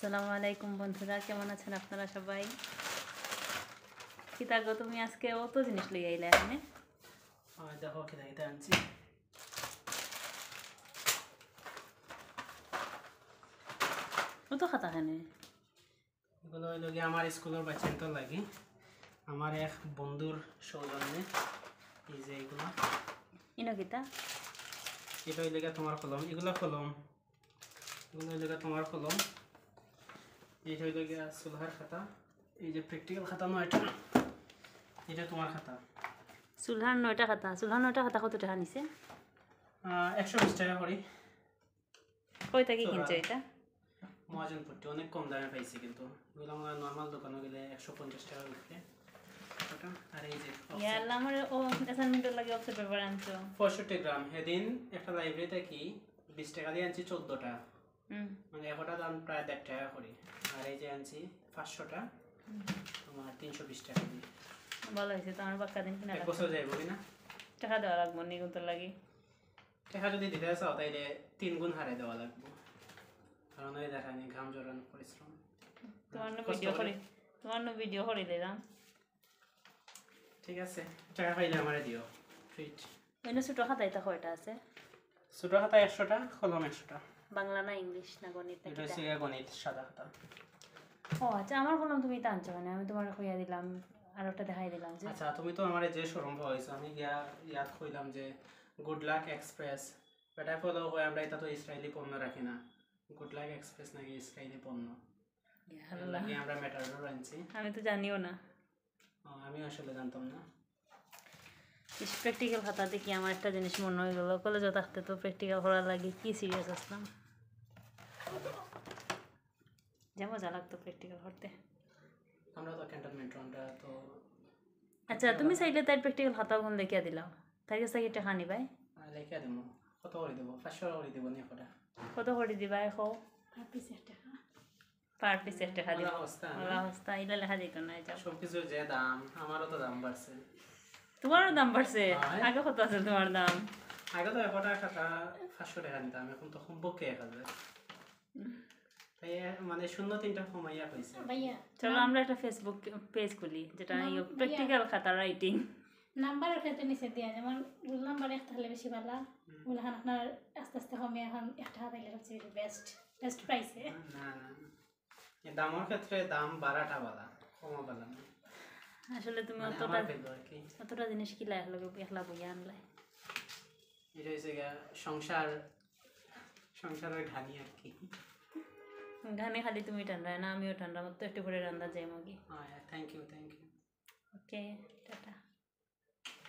আসসালামু আলাইকুম বন্ধুরা, কেমন আছেন আপনারা সবাই? কি তাগো তুমি আজকে অত জিনিস লই আইলা এখানে? দেখো কি আনছি। অত খাতা খানে এগুলো হইল গিয়ে আমার স্কুলের বাচ্চাদের লাগি, আমার এক বন্ধুর সৌজন্যে। এই যে এগুলো ইনকিতা এটা হইল গিয়ে তোমার কলম, এগুলো কলম, এগুলো হইল গিয়ে তোমার কলম। এইটা হইল গিয়ে সুলহার খাতা, এই যে প্র্যাকটিক্যাল খাতা নয়টা, এটা তোমার খাতা। সুলহার 9টা খাতা কত টাকা নিছে? 120 টাকা করি। কই থেকে কিনছো এটা? মহাজনপট্টি, অনেক কম দামে পাইছি, কিন্তু এগুলো আমরা নর্মাল দোকানে গেলে 150 টাকা বিক্রি। আর এই যে ইয়াল্লা আমার ও অ্যাসাইনমেন্টের লাগে অফসেট পেপার আনছো 65 গ্রাম। সেদিন একটা লাইব্রেরিতে কি 20 টাকা দিয়ে আনছি 14টা, মানে একটা দাম প্রায় 1.5 টাকা করি। আর এই যে আনছি 500টা, তোমার 320 টাকা দিয়ে। ভালো হয়েছে তো, আমার বাক্কা দিন কিনা এক বছর যাইব কিনা। টাকা দেওয়া লাগবো নিগুন তোর লাগে। টাকা যদি দিতে চাও তাইলে 3 গুণ হারে দেওয়া লাগবে, কারণ ওই দেখায়নি ঘাম জড়ানো পরিশ্রম। তোমার ভিডিও করে দিলাম। ঠিক আছে, টাকা পাইলে আমারে দিও, ট্রিট। ওইটা ছোট খাতা এটা কয়টা আছে? ছোট খাতা 100টা, কলম 100টা। বাংলা না ইংলিশ না গণিত? এটা হচ্ছে গণিত, সাদা খাতা। ও আচ্ছা, আমার কলম তুমি তা আনছো মানে আমি তোমার কইয়া দিলাম, আর ওটা দেখাই দিলাম যে। আচ্ছা, তুমি তো আমারে যে শোরুম হইছো, আমি ইয়াদ কইলাম যে গুড লাক এক্সপ্রেস, বেটা ফলো হয় আমরা, এটা তো ইসরায়েলি পণ্য রাখি না। গুড লাক এক্সপ্রেস নাকি ইসরায়েলি পণ্য, লাগে আমরা মেটাডোর আনছি। আমি তো জানিও না, আমি আসলে জানতাম না। প্র্যাকটিক্যাল খাতা দেখি আমার একটা জিনিস মনে হয়ে গেল, কলেজে থাকতে তো প্র্যাকটিক্যাল করার লাগে কি সিরিয়াস আসলাম, যে মজা লাগতো প্র্যাকটিক্যাল করতে। আমরা তো ক্যান্টনমেন্ট, আমরা তো। আচ্ছা, তুমি চাইলে তাই প্র্যাকটিক্যাল খাতা কোন দেখিয়া দিলাম, তাই কাছে কি টাকা নিবাই? লেখা দেবো, কত করে দেবো? 500 করে দেবো নি কটা? কত করে দিবা এখন? পার পিসের টাকা দিব। অবস্থা ইলা লেখা যেত না। যাও, সবকিছু যে দাম, আমারও তো দাম বাড়ছে। তোমারও দাম বাড়ছে? আগে কত আছে তোমার দাম? আগে তো একটা খাতা 500 টাকা নিতাম, এখন তো কমপক্ষে 1000। তাই মানে 0.3টা কমাইয়া কইছে। চলো আমরা একটা ফেসবুক পেজ খুলি, যেটা প্র্যাকটিক্যাল খাতা রাইটিং। নাম্বারের ক্ষেত্রে নিচে দিয়া, যেমন রোল নাম্বার একটা হলে বেশি ভালো, ওগুলো আপনার আস্তে আস্তে কমে, এখন একটা হাতাইলে হচ্ছে বেস্ট প্রাইসে। না না, দামের ক্ষেত্রে দাম বাড়াটা বাড়া, কমা বাড়া না। আসলে তুমি অতটা জিনিস কি একলা বইয়া আনলাই। এটা হচ্ছে সংসারের ঘানি আর কি। ঘানে খালি তুমি ঠান্ডায় না, আমিও ঠান্ডা, মতো একটু করে রান্না যাই মগি। Thank you. ওকে।